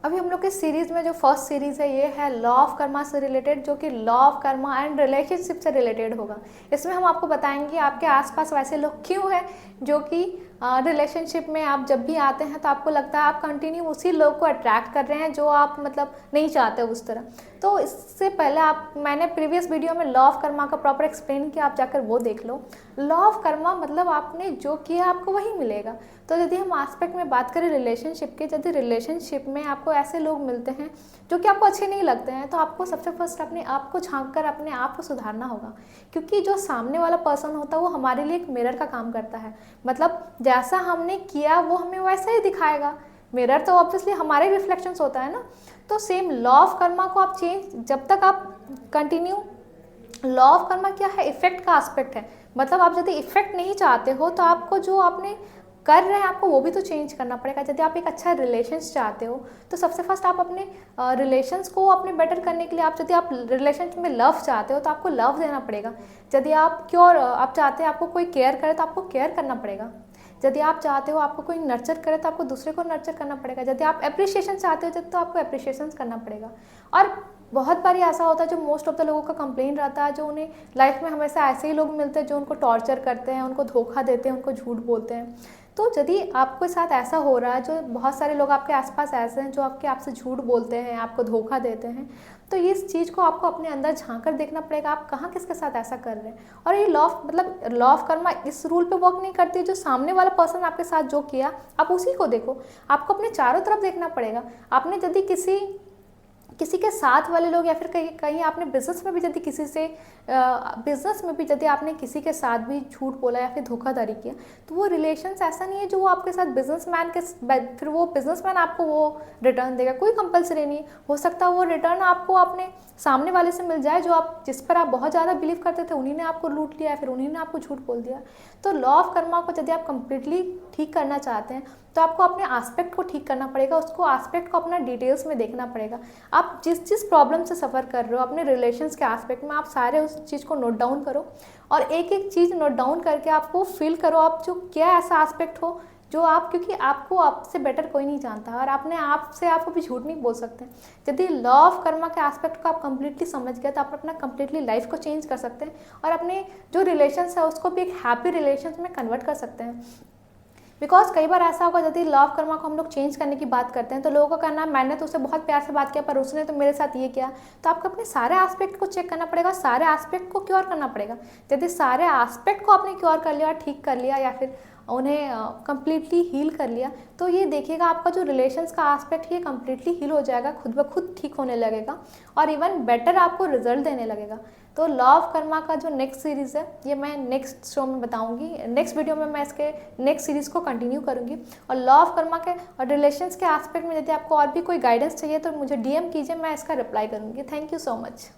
अभी हम लोग के सीरीज में जो फर्स्ट सीरीज है ये है लॉ ऑफ कर्मा से रिलेटेड, जो कि law of Karma and relationship से रिलेटेड होगा। इसमें हम आपको बताएंगे आपके आसपास वैसे लोग क्यों हैं जो कि रिलेशनशिप में आप जब भी आते हैं तो आपको लगता है आप कंटिन्यू उसी लोग को अट्रैक्ट कर रहे हैं जो आप मतलब नहीं चाहते उस तरह। तो इससे पहले मैंने प्रीवियस वीडियो में लॉ ऑफ कर्मा का प्रॉपर एक्सप्लेन किया, आप जाकर वो देख लो। लॉ ऑफ कर्मा मतलब आपने जो किया आपको वही मिलेगा। तो यदि हम एस्पेक्ट में बात करें रिलेशनशिप के, यदि रिलेशनशिप में आपको ऐसे लोग मिलते हैं जो कि आपको अच्छे नहीं लगते हैं, तो आपको सबसे फर्स्ट अपने आप को झांक कर अपने आप को सुधारना होगा। क्योंकि जो सामने वाला पर्सन होता है वो हमारे लिए एक मिरर का काम करता है। मतलब जैसा हमने किया वो हमें वैसा ही दिखाएगा। मिरर तो ऑब्वियसली हमारे रिफ्लेक्शंस होता है ना। तो सेम लॉ ऑफ कर्मा को आप चेंज, जब तक आप कंटिन्यू, लॉ ऑफ कर्मा क्या है, इफेक्ट का एस्पेक्ट है। मतलब आप यदि इफेक्ट नहीं चाहते हो तो आपको जो आपने कर रहे हैं आपको वो भी तो चेंज करना पड़ेगा। यदि आप एक अच्छा रिलेशंस चाहते हो तो सबसे फर्स्ट आप अपने रिलेशंस को अपने बेटर करने के लिए, यदि आप रिलेशंस में लव चाहते हो तो आपको लव देना पड़ेगा। यदि आप आप चाहते हैं आपको कोई केयर करे तो आपको केयर करना पड़ेगा। यदि आप चाहते हो आपको कोई नर्चर करे तो आपको दूसरे को नर्चर करना पड़ेगा। यदि आप अप्रिशिएशन चाहते हो तो आपको अप्रिशिएशन करना पड़ेगा। और बहुत बार ऐसा होता है, जो मोस्ट ऑफ द लोगों का कंप्लेन रहता है, जो उन्हें लाइफ में हमेशा ऐसे ही लोग मिलते हैं जो उनको टॉर्चर करते हैं, उनको धोखा देते हैं, उनको झूठ बोलते हैं। तो यदि आपके साथ ऐसा हो रहा है, जो बहुत सारे लोग आपके आसपास ऐसे हैं जो आपसे झूठ बोलते हैं, आपको धोखा देते हैं, तो इस चीज़ को आपको अपने अंदर झांक कर देखना पड़ेगा आप कहाँ किसके साथ ऐसा कर रहे हैं। और ये लॉ ऑफ कर्मा इस रूल पे वर्क नहीं करती है, जो सामने वाला पर्सन आपके साथ जो किया आप उसी को देखो। आपको अपने चारों तरफ देखना पड़ेगा। आपने यदि किसी के साथ वाले लोग, या फिर कहीं आपने बिजनेस में भी यदि यदि आपने किसी के साथ भी झूठ बोला या फिर धोखाधड़ी किया, तो वो रिलेशंस ऐसा नहीं है जो वो आपके साथ बिजनेसमैन के फिर वो बिजनेसमैन आपको वो रिटर्न देगा। कोई कंपलसरी नहीं, हो सकता है वो रिटर्न आपको अपने सामने वाले से मिल जाए जो जिस पर आप बहुत ज़्यादा बिलीव करते थे, उन्हीं ने आपको लूट लिया, फिर उन्हीं ने आपको झूठ बोल दिया। तो लॉ ऑफ कर्मा को यदि आप कंप्लीटली ठीक करना चाहते हैं तो आपको अपने एस्पेक्ट को ठीक करना पड़ेगा, उसको एस्पेक्ट को अपना डिटेल्स में देखना पड़ेगा। आप जिस प्रॉब्लम से सफ़र कर रहे हो अपने रिलेशंस के एस्पेक्ट में, आप सारे उस चीज़ को नोट डाउन करो और एक एक चीज़ नोट डाउन करके आपको फील करो आप जो क्या ऐसा एस्पेक्ट हो जो क्योंकि आपको आपसे बेटर कोई नहीं जानता और अपने आप से आप कभी झूठ नहीं बोल सकते। यदि लॉ ऑफ कर्मा के एस्पेक्ट को आप कंप्लीटली समझ गए तो आप अपना कंप्लीटली लाइफ को चेंज कर सकते हैं और अपने जो रिलेशंस है उसको भी एक हैप्पी रिलेशंस में कन्वर्ट कर सकते हैं। बिकॉज कई बार ऐसा होगा, यदि लॉ ऑफ कर्मा को हम लोग चेंज करने की बात करते हैं तो लोगों का कहना है मैंने तो उसे बहुत प्यार से बात किया पर उसने तो मेरे साथ ये किया। तो आपको अपने सारे एस्पेक्ट को चेक करना पड़ेगा, सारे एस्पेक्ट को क्योर करना पड़ेगा। यदि सारे एस्पेक्ट को आपने क्योर कर लिया, ठीक कर लिया या फिर उन्हें कंप्लीटली हील कर लिया, तो ये देखिएगा आपका जो रिलेशंस का एस्पेक्ट है कंप्लीटली हील हो जाएगा, खुद ब खुद ठीक होने लगेगा और इवन बेटर आपको रिजल्ट देने लगेगा। तो लॉ ऑफ कर्मा का जो नेक्स्ट सीरीज़ है ये मैं नेक्स्ट शो में बताऊंगी, नेक्स्ट वीडियो में मैं इसके नेक्स्ट सीरीज़ को कंटिन्यू करूंगी। और लॉ ऑफ कर्मा के और रिलेशंस के एस्पेक्ट में यदि आपको और भी कोई गाइडेंस चाहिए तो मुझे DM कीजिए, मैं इसका रिप्लाई करूंगी। Thank you so much.